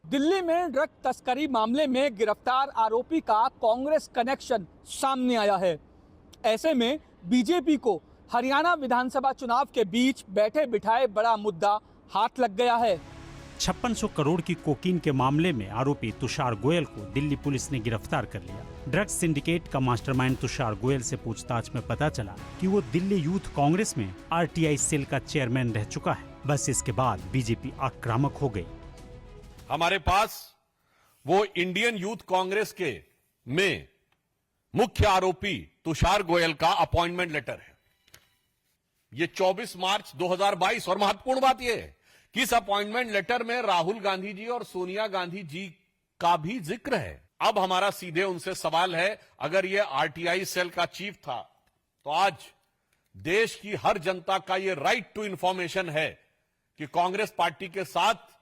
दिल्ली में ड्रग तस्करी मामले में गिरफ्तार आरोपी का कांग्रेस कनेक्शन सामने आया है। ऐसे में बीजेपी को हरियाणा विधानसभा चुनाव के बीच बैठे बिठाए बड़ा मुद्दा हाथ लग गया है। 5600 करोड़ की कोकीन के मामले में आरोपी तुषार गोयल को दिल्ली पुलिस ने गिरफ्तार कर लिया। ड्रग्स सिंडिकेट का मास्टरमाइंड तुषार गोयल से पूछताछ में पता चला कि वो दिल्ली यूथ कांग्रेस में आरटीआई सेल का चेयरमैन रह चुका है। बस इसके बाद बीजेपी आक्रामक हो गई। हमारे पास वो इंडियन यूथ कांग्रेस के में मुख्य आरोपी तुषार गोयल का अपॉइंटमेंट लेटर है। ये 24 मार्च 2022 और महत्वपूर्ण बात यह है कि इस अपॉइंटमेंट लेटर में राहुल गांधी जी और सोनिया गांधी जी का भी जिक्र है। अब हमारा सीधे उनसे सवाल है, अगर ये आरटीआई सेल का चीफ था तो आज देश की हर जनता का ये राइट टू इंफॉर्मेशन है कि कांग्रेस पार्टी के साथ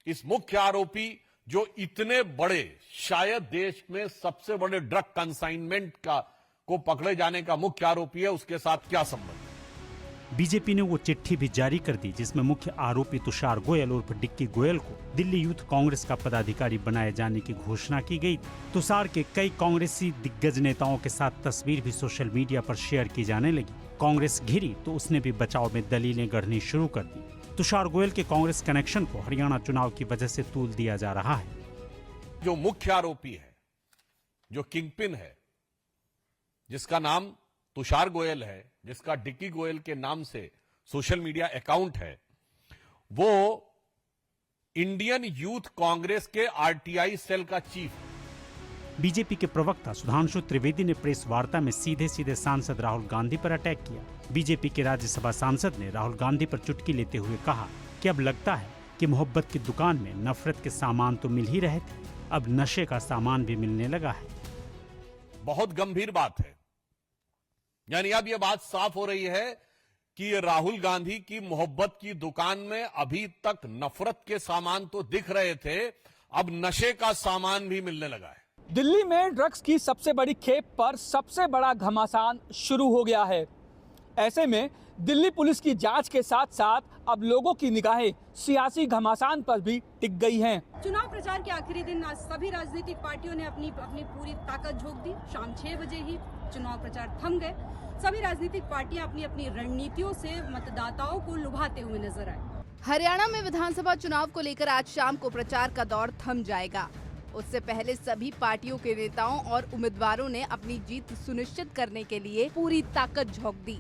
इस मुख्य आरोपी जो इतने बड़े, शायद देश में सबसे बड़े ड्रग कंसाइनमेंट को पकड़े जाने का मुख्य आरोपी है, उसके साथ क्या संबंध है। बीजेपी ने वो चिट्ठी भी जारी कर दी जिसमें मुख्य आरोपी तुषार गोयल उर्फ डिक्की गोयल को दिल्ली यूथ कांग्रेस का पदाधिकारी बनाए जाने की घोषणा की गई थी। तुषार के कई कांग्रेसी दिग्गज नेताओं के साथ तस्वीर भी सोशल मीडिया पर शेयर की जाने लगी। कांग्रेस घिरी तो उसने भी बचाव में दलीलें गढ़नी शुरू कर दी। तुषार गोयल के कांग्रेस कनेक्शन को हरियाणा चुनाव की वजह से तूल दिया जा रहा है। जो मुख्य आरोपी है, जो किंगपिन है, जिसका नाम तुषार गोयल है, जिसका डिक्की गोयल के नाम से सोशल मीडिया अकाउंट है, वो इंडियन यूथ कांग्रेस के आरटीआई सेल का चीफ है। बीजेपी के प्रवक्ता सुधांशु त्रिवेदी ने प्रेस वार्ता में सीधे सीधे सांसद राहुल गांधी पर अटैक किया। बीजेपी के राज्यसभा सांसद ने राहुल गांधी पर चुटकी लेते हुए कहा कि अब लगता है कि मोहब्बत की दुकान में नफरत के सामान तो मिल ही रहे थे, अब नशे का सामान भी मिलने लगा है। बहुत गंभीर बात है। यानी अब यह बात साफ हो रही है कि राहुल गांधी की मोहब्बत की दुकान में अभी तक नफरत के सामान तो दिख रहे थे, अब नशे का सामान भी मिलने लगा है। दिल्ली में ड्रग्स की सबसे बड़ी खेप पर सबसे बड़ा घमासान शुरू हो गया है। ऐसे में दिल्ली पुलिस की जांच के साथ साथ अब लोगों की निगाहें सियासी घमासान पर भी टिक गई हैं। चुनाव प्रचार के आखिरी दिन आज सभी राजनीतिक पार्टियों ने अपनी पूरी ताकत झोंक दी। शाम 6 बजे ही चुनाव प्रचार थम गए। सभी राजनीतिक पार्टियां अपनी अपनी रणनीतियों से मतदाताओं को लुभाते हुए नजर आए। हरियाणा में विधानसभा चुनाव को लेकर आज शाम को प्रचार का दौर थम जाएगा। उससे पहले सभी पार्टियों के नेताओं और उम्मीदवारों ने अपनी जीत सुनिश्चित करने के लिए पूरी ताकत झोंक दी।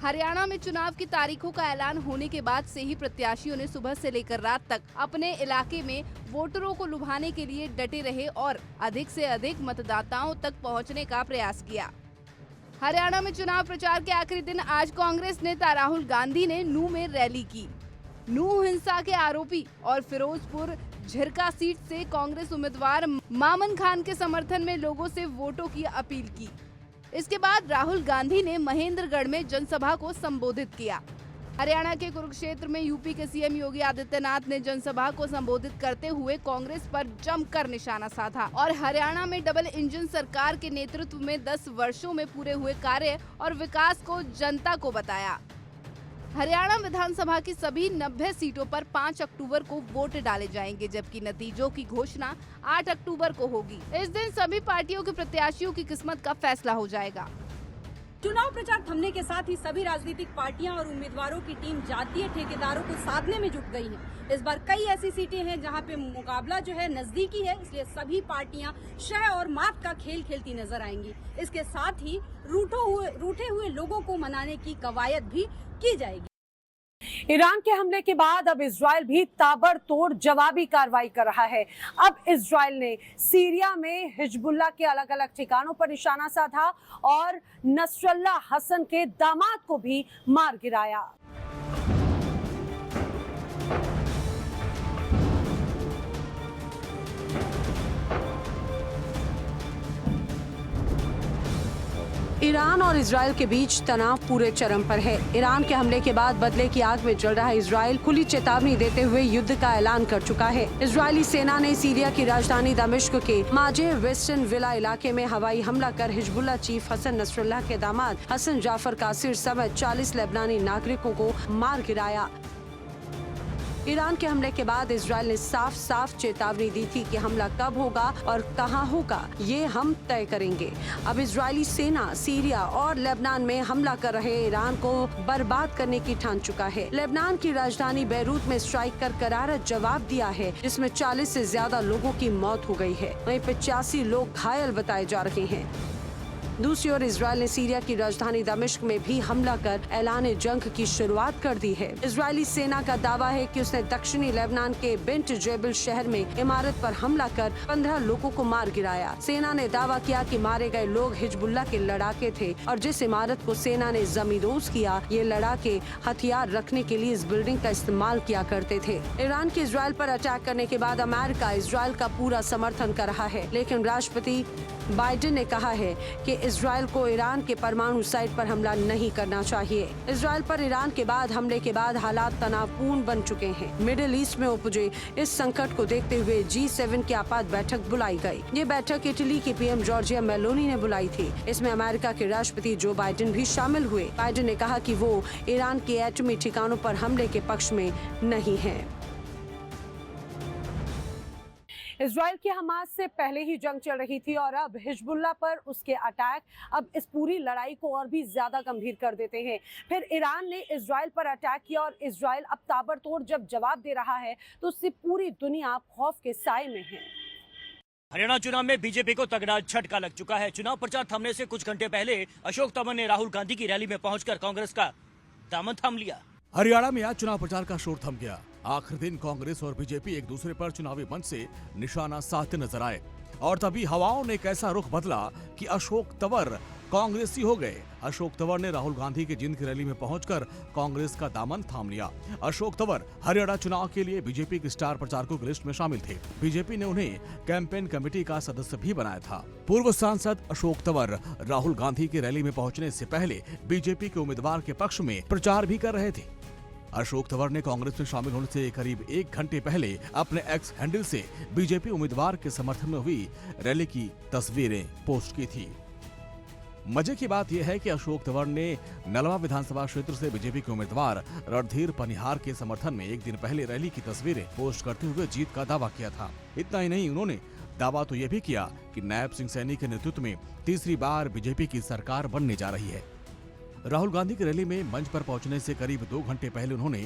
हरियाणा में चुनाव की तारीखों का ऐलान होने के बाद से ही प्रत्याशियों ने सुबह से लेकर रात तक अपने इलाके में वोटरों को लुभाने के लिए डटे रहे और अधिक से अधिक मतदाताओं तक पहुंचने का प्रयास किया। हरियाणा में चुनाव प्रचार के आखिरी दिन आज कांग्रेस नेता राहुल गांधी ने नूंह में रैली की। नूंह हिंसा के आरोपी और फिरोजपुर झिरका सीट से कांग्रेस उम्मीदवार मामन खान के समर्थन में लोगों से वोटों की अपील की। इसके बाद राहुल गांधी ने महेंद्रगढ़ में जनसभा को संबोधित किया। हरियाणा के कुरुक्षेत्र में यूपी के सीएम योगी आदित्यनाथ ने जनसभा को संबोधित करते हुए कांग्रेस पर जमकर निशाना साधा और हरियाणा में डबल इंजन सरकार के नेतृत्व में 10 वर्षों में पूरे हुए कार्य और विकास को जनता को बताया। हरियाणा विधानसभा की सभी 90 सीटों पर 5 अक्टूबर को वोट डाले जाएंगे, जबकि नतीजों की घोषणा 8 अक्टूबर को होगी। इस दिन सभी पार्टियों के प्रत्याशियों की किस्मत का फैसला हो जाएगा। चुनाव प्रचार थमने के साथ ही सभी राजनीतिक पार्टियां और उम्मीदवारों की टीम जातीय ठेकेदारों को साधने में जुट गई है। इस बार कई ऐसी सीटें हैं जहां पे मुकाबला जो है नजदीकी है, इसलिए सभी पार्टियां शह और मात का खेल खेलती नजर आएंगी। इसके साथ ही रूठे हुए लोगों को मनाने की कवायद भी की जाएगी। ईरान के हमले के बाद अब इजराइल भी ताबड़तोड़ जवाबी कार्रवाई कर रहा है। अब इजराइल ने सीरिया में हिजबुल्लाह के अलग अलग ठिकानों पर निशाना साधा और नसरुल्लाह हसन के दामाद को भी मार गिराया। ईरान और इजराइल के बीच तनाव पूरे चरम पर है। ईरान के हमले के बाद बदले की आग में जल रहा इजराइल खुली चेतावनी देते हुए युद्ध का ऐलान कर चुका है। इजरायली सेना ने सीरिया की राजधानी दमिश्क के माजे वेस्टर्न विला इलाके में हवाई हमला कर हिजबुल्लाह चीफ हसन नसरुल्लाह के दामाद हसन जाफर कासिर समेत 40 लेबनानी नागरिकों को मार गिराया। ईरान के हमले के बाद इजराइल ने साफ साफ चेतावनी दी थी कि हमला कब होगा और कहां होगा ये हम तय करेंगे। अब इजरायली सेना सीरिया और लेबनान में हमला कर रहे ईरान को बर्बाद करने की ठान चुका है। लेबनान की राजधानी बैरूत में स्ट्राइक कर करारा जवाब दिया है, जिसमें 40 से ज्यादा लोगों की मौत हो गई है। वहीं 85 लोग घायल बताए जा रहे हैं। दूसरी ओर इजराइल ने सीरिया की राजधानी दमिश्क में भी हमला कर ऐलान जंग की शुरुआत कर दी है। इजरायली सेना का दावा है कि उसने दक्षिणी लेबनान के बिंट जेबिल शहर में इमारत पर हमला कर 15 लोगों को मार गिराया। सेना ने दावा किया कि मारे गए लोग हिजबुल्ला के लड़ाके थे और जिस इमारत को सेना ने जमींदोज किया, ये लड़ाके हथियार रखने के लिए इस बिल्डिंग का इस्तेमाल किया करते थे। ईरान के इजराइल पर अटैक करने के बाद अमेरिका इजराइल का पूरा समर्थन कर रहा है, लेकिन राष्ट्रपति बाइडेन ने कहा है कि इजराइल को ईरान के परमाणु साइट पर हमला नहीं करना चाहिए। इजराइल पर ईरान के बाद हमले के बाद हालात तनावपूर्ण बन चुके हैं। मिडिल ईस्ट में उपजे इस संकट को देखते हुए G7 की आपात बैठक बुलाई गई। ये बैठक इटली की पीएम जॉर्जिया मेलोनी ने बुलाई थी। इसमें अमेरिका के राष्ट्रपति जो बाइडेन भी शामिल हुए। बाइडेन ने कहा कि वो ईरान के एटमी ठिकानों पर हमले के पक्ष में नहीं है। इजराइल की हमास से पहले ही जंग चल रही थी और अब हिजबुल्ला पर उसके अटैक अब इस पूरी लड़ाई को और भी ज्यादा गंभीर कर देते हैं। फिर ईरान ने इजराइल पर अटैक किया और इजराइल अब ताबड़तोड़ जब जवाब दे रहा है तो उससे पूरी दुनिया खौफ के साए में है। हरियाणा चुनाव में बीजेपी को तगड़ा झटका लग चुका है। चुनाव प्रचार थमने से कुछ घंटे पहले अशोक तंवर ने राहुल गांधी की रैली में पहुंचकर कांग्रेस का दामन थाम लिया। हरियाणा में आज चुनाव प्रचार का शोर थम गया। आखिरी दिन कांग्रेस और बीजेपी एक दूसरे पर चुनावी मंच से निशाना साधते नजर आए और तभी हवाओं ने कैसा रुख बदला कि अशोक तंवर कांग्रेसी हो गए। अशोक तंवर ने राहुल गांधी की जींद की रैली में पहुंचकर कांग्रेस का दामन थाम लिया। अशोक तंवर हरियाणा चुनाव के लिए बीजेपी के स्टार प्रचारकों की लिस्ट में शामिल थे। बीजेपी ने उन्हें कैंपेन कमेटी का सदस्य भी बनाया था। पूर्व सांसद अशोक तंवर राहुल गांधी की रैली में पहुंचने से पहले बीजेपी के उम्मीदवार के पक्ष में प्रचार भी कर रहे थे। अशोक तंवर ने कांग्रेस में शामिल होने से करीब 1 घंटे पहले अपने एक्स हैंडल से बीजेपी उम्मीदवार के समर्थन में हुई रैली की तस्वीरें पोस्ट की थी। मजे की बात यह है कि अशोक तंवर ने नलवा विधानसभा क्षेत्र से बीजेपी के उम्मीदवार रणधीर पनिहार के समर्थन में एक दिन पहले रैली की तस्वीरें पोस्ट करते हुए जीत का दावा किया था। इतना ही नहीं, उन्होंने दावा तो यह भी किया कि नायब सिंह सैनी के नेतृत्व में तीसरी बार बीजेपी की सरकार बनने जा रही है। राहुल गांधी की रैली में मंच पर पहुंचने से करीब 2 घंटे पहले उन्होंने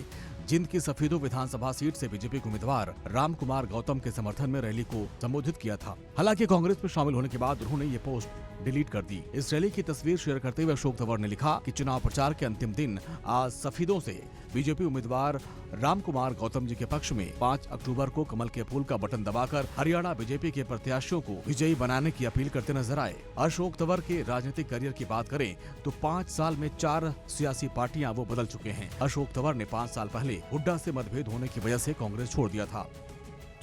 जिंद की सफेदो विधानसभा सीट से बीजेपी के उम्मीदवार राम कुमार गौतम के समर्थन में रैली को संबोधित किया था। हालांकि कांग्रेस में शामिल होने के बाद उन्होंने ये पोस्ट डिलीट कर दी। इस रैली की तस्वीर शेयर करते हुए अशोक तंवर ने लिखा कि चुनाव प्रचार के अंतिम दिन आज सफेदों से बीजेपी उम्मीदवार राम कुमार गौतम जी के पक्ष में 5 अक्टूबर को कमल के फूल का बटन दबाकर हरियाणा बीजेपी के प्रत्याशियों को विजयी बनाने की अपील करते नजर आए। अशोक तंवर के राजनीतिक करियर की बात करें तो 5 साल में 4 सियासी पार्टियां वो बदल चुके हैं। अशोक तंवर ने 5 साल पहले हुड्डा से मतभेद होने की वजह से कांग्रेस छोड़ दिया था।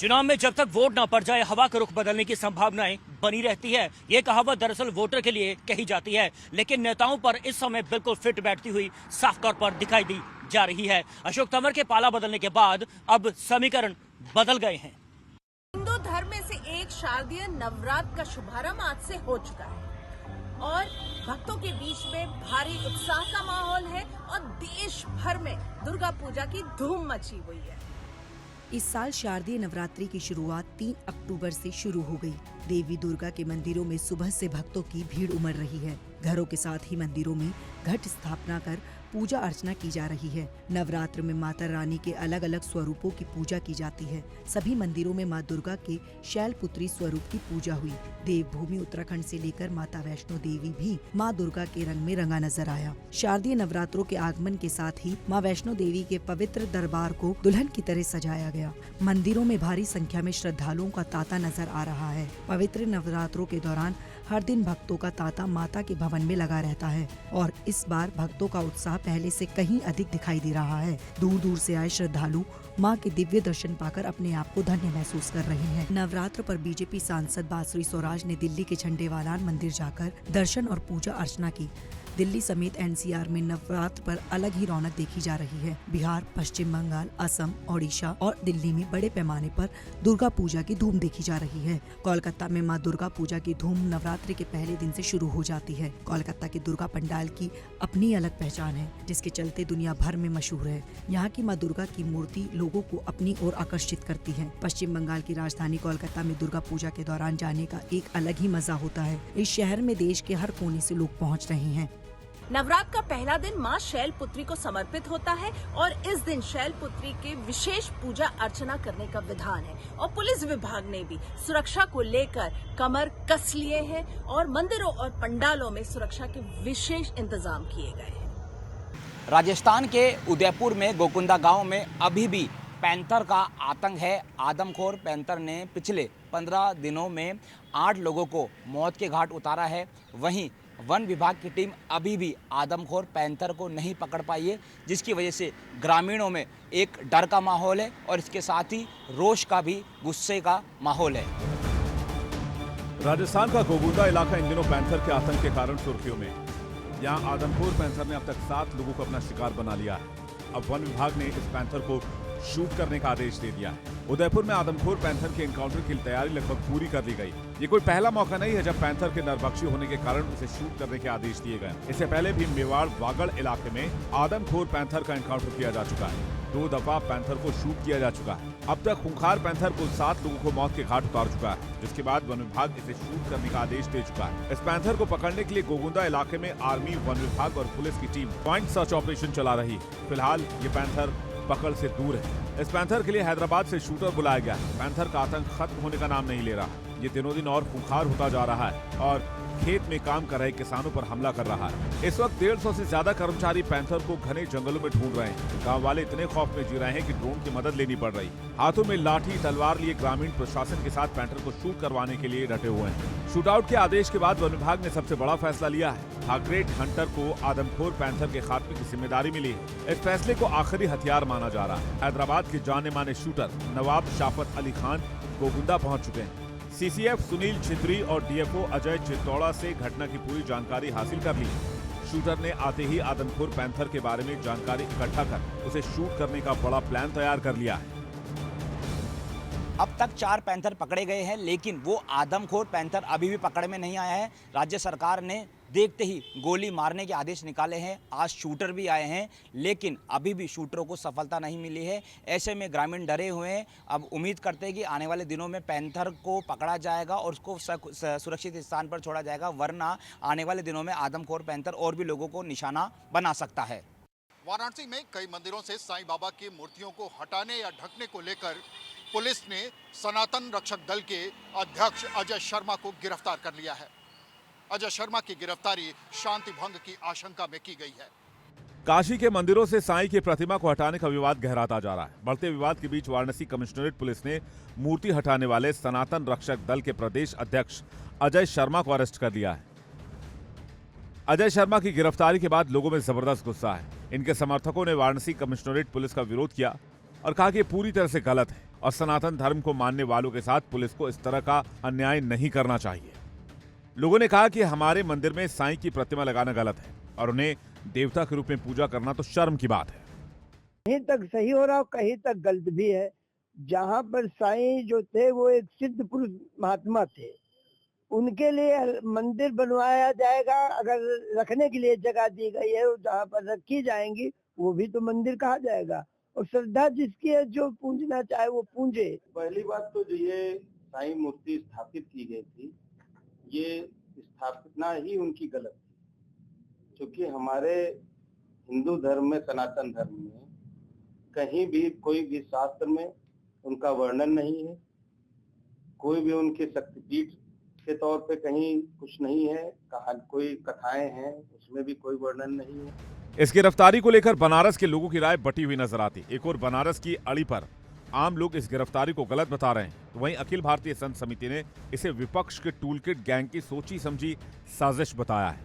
चुनाव में जब तक वोट न पड़ जाए हवा का रुख बदलने की संभावनाएं बनी रहती है। ये कहावत दरअसल वोटर के लिए कही जाती है, लेकिन नेताओं पर इस समय बिल्कुल फिट बैठती हुई साफ तौर पर दिखाई दी जा रही है। अशोक तंवर के पाला बदलने के बाद अब समीकरण बदल गए हैं। हिंदू धर्म में से एक शारदीय नवरात्र का शुभारंभ आज से हो चुका है और भक्तों के बीच में भारी उत्साह का माहौल है और देश भर में दुर्गा पूजा की धूम मची हुई है। इस साल शारदीय नवरात्रि की शुरुआत 3 अक्टूबर से शुरू हो गई। देवी दुर्गा के मंदिरों में सुबह से भक्तों की भीड़ उमड़ रही है। घरों के साथ ही मंदिरों में घट स्थापना कर पूजा अर्चना की जा रही है। नवरात्र में माता रानी के अलग अलग स्वरूपों की पूजा की जाती है। सभी मंदिरों में मां दुर्गा के शैलपुत्री स्वरूप की पूजा हुई। देवभूमि उत्तराखंड से लेकर माता वैष्णो देवी भी मां दुर्गा के रंग में रंगा नजर आया। शारदीय नवरात्रों के आगमन के साथ ही मां वैष्णो देवी के पवित्र दरबार को दुल्हन की तरह सजाया गया। मंदिरों में भारी संख्या में श्रद्धालुओं का तांता नजर आ रहा है। पवित्र नवरात्रों के दौरान हर दिन भक्तों का तांता माता के भवन में लगा रहता है और इस बार भक्तों का उत्साह पहले से कहीं अधिक दिखाई दे रहा है। दूर दूर से आए श्रद्धालु मां के दिव्य दर्शन पाकर अपने आप को धन्य महसूस कर रहे हैं। नवरात्र पर बीजेपी सांसद बांसुरी स्वराज ने दिल्ली के झंडेवालान मंदिर जाकर दर्शन और पूजा अर्चना की। दिल्ली समेत एनसीआर में नवरात्र पर अलग ही रौनक देखी जा रही है। बिहार, पश्चिम बंगाल, असम, ओडिशा और दिल्ली में बड़े पैमाने पर दुर्गा पूजा की धूम देखी जा रही है। कोलकाता में मां दुर्गा पूजा की धूम नवरात्रि के पहले दिन से शुरू हो जाती है। कोलकाता के दुर्गा पंडाल की अपनी अलग पहचान है, जिसके चलते दुनिया भर में मशहूर है। यहाँ की मां दुर्गा की मूर्ति लोगों को अपनी ओर आकर्षित करती है। पश्चिम बंगाल की राजधानी कोलकाता में दुर्गा पूजा के दौरान जाने का एक अलग ही मजा होता है। इस शहर में देश के हर कोने से लोग पहुँच रहे हैं। नवरात्र का पहला दिन मां शैलपुत्री को समर्पित होता है और इस दिन शैलपुत्री के विशेष पूजा अर्चना करने का विधान है और पुलिस विभाग ने भी सुरक्षा को लेकर कमर कस लिए हैं और मंदिरों और पंडालों में सुरक्षा के विशेष इंतजाम किए गए हैं। राजस्थान के उदयपुर में गोकुंदा गांव में अभी भी पैंथर का आतंक है। आदमखोर पैंथर ने पिछले 15 दिनों में 8 लोगों को मौत के घाट उतारा है। वहीं वन विभाग की टीम अभी भी आदमखोर पैंथर को नहीं पकड़ पाई है, जिसकी वजह से ग्रामीणों में एक डर का माहौल है और इसके साथ ही रोष का भी, गुस्से का माहौल है। राजस्थान का गोकुंदा इलाका इन दिनों पैंथर के आतंक के कारण सुर्खियों में। यहाँ आदमखोर पैंथर ने अब तक 7 लोगों को अपना शिकार बना लिया है। अब वन विभाग ने इस पैंथर को शूट करने का आदेश दे दिया है। उदयपुर में आदमखोर पैंथर के एनकाउंटर की तैयारी लगभग पूरी कर ली गई। ये कोई पहला मौका नहीं है जब पैंथर के नरभक्षी होने के कारण उसे शूट करने के आदेश दिए गए। इससे पहले भी मेवाड़ वागड़ इलाके में आदमखोर पैंथर का एनकाउंटर किया जा चुका है। 2 दफा पैंथर को शूट किया जा चुका है। अब तक खूंखार पैंथर कुल 7 लोगों को मौत के घाट उतार चुका है, जिसके बाद वन विभाग इसे शूट करने का आदेश दे चुका है। इस पैंथर को पकड़ने के लिए गोकुंदा इलाके में आर्मी, वन विभाग और पुलिस की टीम पॉइंट सर्च ऑपरेशन चला रही है। फिलहाल ये पैंथर पकड़ से दूर है। इस पैंथर के लिए हैदराबाद से शूटर बुलाया गया है। पैंथर का आतंक खत्म होने का नाम नहीं ले रहा। ये दिनों दिन और खूंखार होता जा रहा है और खेत में काम कर रहे किसानों पर हमला कर रहा है। इस वक्त 150 से ज्यादा कर्मचारी पैंथर को घने जंगलों में ढूंढ रहे हैं। गांव वाले इतने खौफ में जी रहे हैं कि ड्रोन की मदद लेनी पड़ रही। हाथों में लाठी तलवार लिए ग्रामीण प्रशासन के साथ पैंथर को शूट करवाने के लिए डटे हुए हैं। शूटआउट के आदेश के बाद वन विभाग ने सबसे बड़ा फैसला लिया है। हार्ग्रेट हंटर को आदमखोर पैंथर के खात्मे की जिम्मेदारी मिली है। इस फैसले को आखिरी हथियार माना जा रहा है। हैदराबाद के जाने माने शूटर नवाब शाफत अली खान गोकुंदा पहुंच चुके हैं। सीसीएफ सुनील छित्री और डीएफओ अजय चित्तौड़ा से घटना की पूरी जानकारी हासिल कर ली। शूटर ने आते ही आदमखोर पैंथर के बारे में जानकारी इकट्ठा कर उसे शूट करने का बड़ा प्लान तैयार कर लिया है। अब तक 4 पैंथर पकड़े गए हैं, लेकिन वो आदमखोर पैंथर अभी भी पकड़ में नहीं आया है। राज्य सरकार ने देखते ही गोली मारने के आदेश निकाले हैं। आज शूटर भी आए हैं, लेकिन अभी भी शूटरों को सफलता नहीं मिली है। ऐसे में ग्रामीण डरे हुए हैं। अब उम्मीद करते हैं कि आने वाले दिनों में पैंथर को पकड़ा जाएगा और उसको सुरक्षित स्थान पर छोड़ा जाएगा, वरना आने वाले दिनों में आदमखोर पैंथर और भी लोगों को निशाना बना सकता है। वाराणसी में कई मंदिरों से साईं बाबा की मूर्तियों को हटाने या ढकने को लेकर पुलिस ने सनातन रक्षक दल के अध्यक्ष अजय शर्मा को गिरफ्तार कर लिया है। अजय शर्मा की गिरफ्तारी शांति भंग की आशंका में की गई है। काशी के मंदिरों से साईं की प्रतिमा को हटाने का विवाद गहराता जा रहा है। बढ़ते विवाद के बीच वाराणसी कमिश्नरेट पुलिस ने मूर्ति हटाने वाले सनातन रक्षक दल के प्रदेश अध्यक्ष अजय शर्मा को अरेस्ट कर लिया है। अजय शर्मा की गिरफ्तारी के बाद लोगों में जबरदस्त गुस्सा है। इनके समर्थकों ने वाराणसी कमिश्नरेट पुलिस का विरोध किया और कहा कि ये पूरी तरह से गलत है और सनातन धर्म को मानने वालों के साथ पुलिस को इस तरह का अन्याय नहीं करना चाहिए। लोगों ने कहा कि हमारे मंदिर में साईं की प्रतिमा लगाना गलत है और उन्हें देवता के रूप में पूजा करना तो शर्म की बात है। कहीं तक सही हो रहा, कहीं तक गलत भी है। जहाँ पर साईं जो थे वो एक सिद्ध पुरुष महात्मा थे, उनके लिए मंदिर बनवाया जाएगा। अगर रखने के लिए जगह दी गई है, जहाँ पर रखी जाएंगी वो भी तो मंदिर कहा जाएगा। और श्रद्धा जिसकी है, जो पूजना चाहे वो पूजे। पहली बात तो जो ये साईं मूर्ति स्थापित की गई थी, ये स्थापना ही उनकी गलत थी, क्योंकि हमारे हिंदू धर्म में, सनातन धर्म में कहीं भी कोई भी शास्त्र में उनका वर्णन नहीं है। कोई भी उनके शक्तिपीठ के तौर पे कहीं कुछ नहीं है। कोई कथाएं हैं, उसमें भी कोई वर्णन नहीं है। इस गिरफ्तारी को लेकर बनारस के लोगों की राय बटी हुई नजर आती। एक और बनारस की अड़ी पर आम लोग इस गिरफ्तारी को गलत बता रहे हैं, तो वहीं अखिल भारतीय संत समिति ने इसे विपक्ष के टूलकिट गैंग की सोची समझी साजिश बताया है।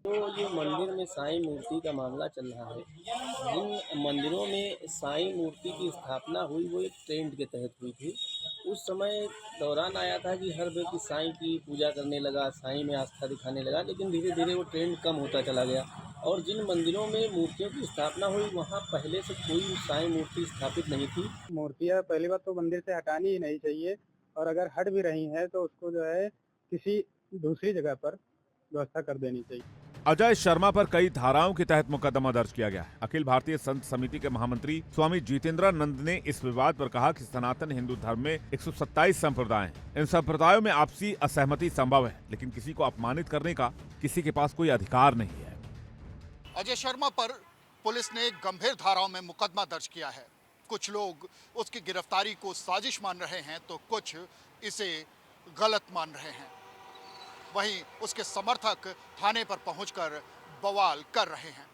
तो ये मंदिर में साईं मूर्ति का मामला चल रहा है। जिन मंदिरों में साईं मूर्ति की स्थापना हुई वो एक ट्रेंड के तहत हुई थी। उस समय दौरान आया था कि हर व्यक्ति साईं की पूजा करने लगा, साईं में आस्था दिखाने लगा, लेकिन धीरे धीरे वो ट्रेंड कम होता चला गया। और जिन मंदिरों में मूर्तियों की स्थापना हुई वहाँ पहले से कोई साईं मूर्ति स्थापित नहीं थी। मूर्तियाँ पहली बात तो मंदिर से हटानी ही नहीं चाहिए, और अगर हट भी रही हैं तो उसको जो है किसी दूसरी जगह पर व्यवस्था कर देनी चाहिए। अजय शर्मा पर कई धाराओं के तहत मुकदमा दर्ज किया गया है। अखिल भारतीय संत समिति के महामंत्री स्वामी जितेंद्रानंद ने इस विवाद पर कहा कि सनातन हिंदू धर्म में 127 संप्रदाय हैं। इन संप्रदायों में आपसी असहमति संभव है, लेकिन किसी को अपमानित करने का किसी के पास कोई अधिकार नहीं है। अजय शर्मा पर पुलिस ने गंभीर धाराओं में मुकदमा दर्ज किया है। कुछ लोग उसकी गिरफ्तारी को साजिश मान रहे हैं तो कुछ इसे गलत मान रहे हैं। वहीं उसके समर्थक थाने पर पहुंचकर बवाल कर रहे हैं।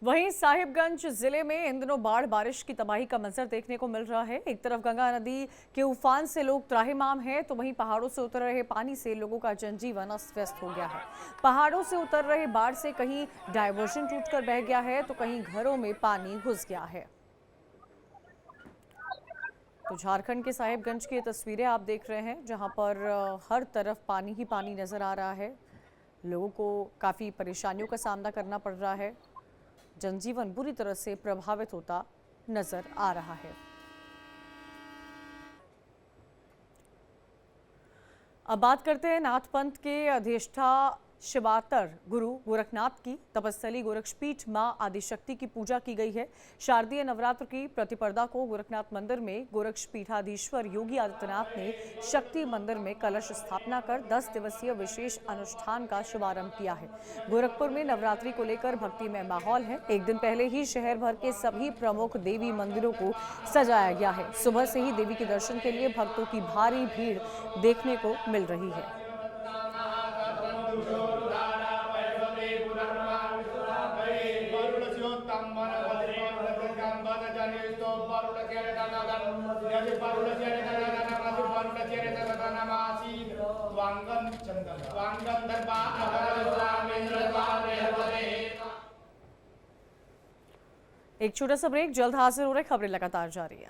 वहीं साहिबगंज जिले में इन दिनों बाढ़ बारिश की तबाही का मंजर देखने को मिल रहा है। एक तरफ गंगा नदी के उफान से लोग त्राहिमाम हैं, तो वहीं पहाड़ों से उतर रहे पानी से लोगों का जनजीवन अस्त व्यस्त हो गया है। पहाड़ों से उतर रहे बाढ़ से कहीं डायवर्जन टूटकर बह गया है तो कहीं घरों में पानी घुस गया है। तो झारखंड के साहिबगंज की तस्वीरें आप देख रहे हैं, जहां पर हर तरफ पानी ही पानी नजर आ रहा है। लोगों को काफ़ी परेशानियों का सामना करना पड़ रहा है। जनजीवन बुरी तरह से प्रभावित होता नजर आ रहा है। अब बात करते हैं नाथ पंथ के अधिष्ठा शिवातर गुरु गोरखनाथ की। तपस्थली गोरक्षपीठ मां आदिशक्ति की पूजा की गई है। शारदीय नवरात्र की प्रतिपदा को गोरखनाथ मंदिर में गोरक्षपीठाधीश्वर योगी आदित्यनाथ ने शक्ति मंदिर में कलश स्थापना कर 10 दिवसीय विशेष अनुष्ठान का शुभारंभ किया है। गोरखपुर में नवरात्रि को लेकर भक्तिमय माहौल है। एक दिन पहले ही शहर भर के सभी प्रमुख देवी मंदिरों को सजाया गया है। सुबह से ही देवी के दर्शन के लिए भक्तों की भारी भीड़ देखने को मिल रही है। एक छोटा सा ब्रेक, जल्द हाजिर हो रहे, खबरें लगातार जारी है।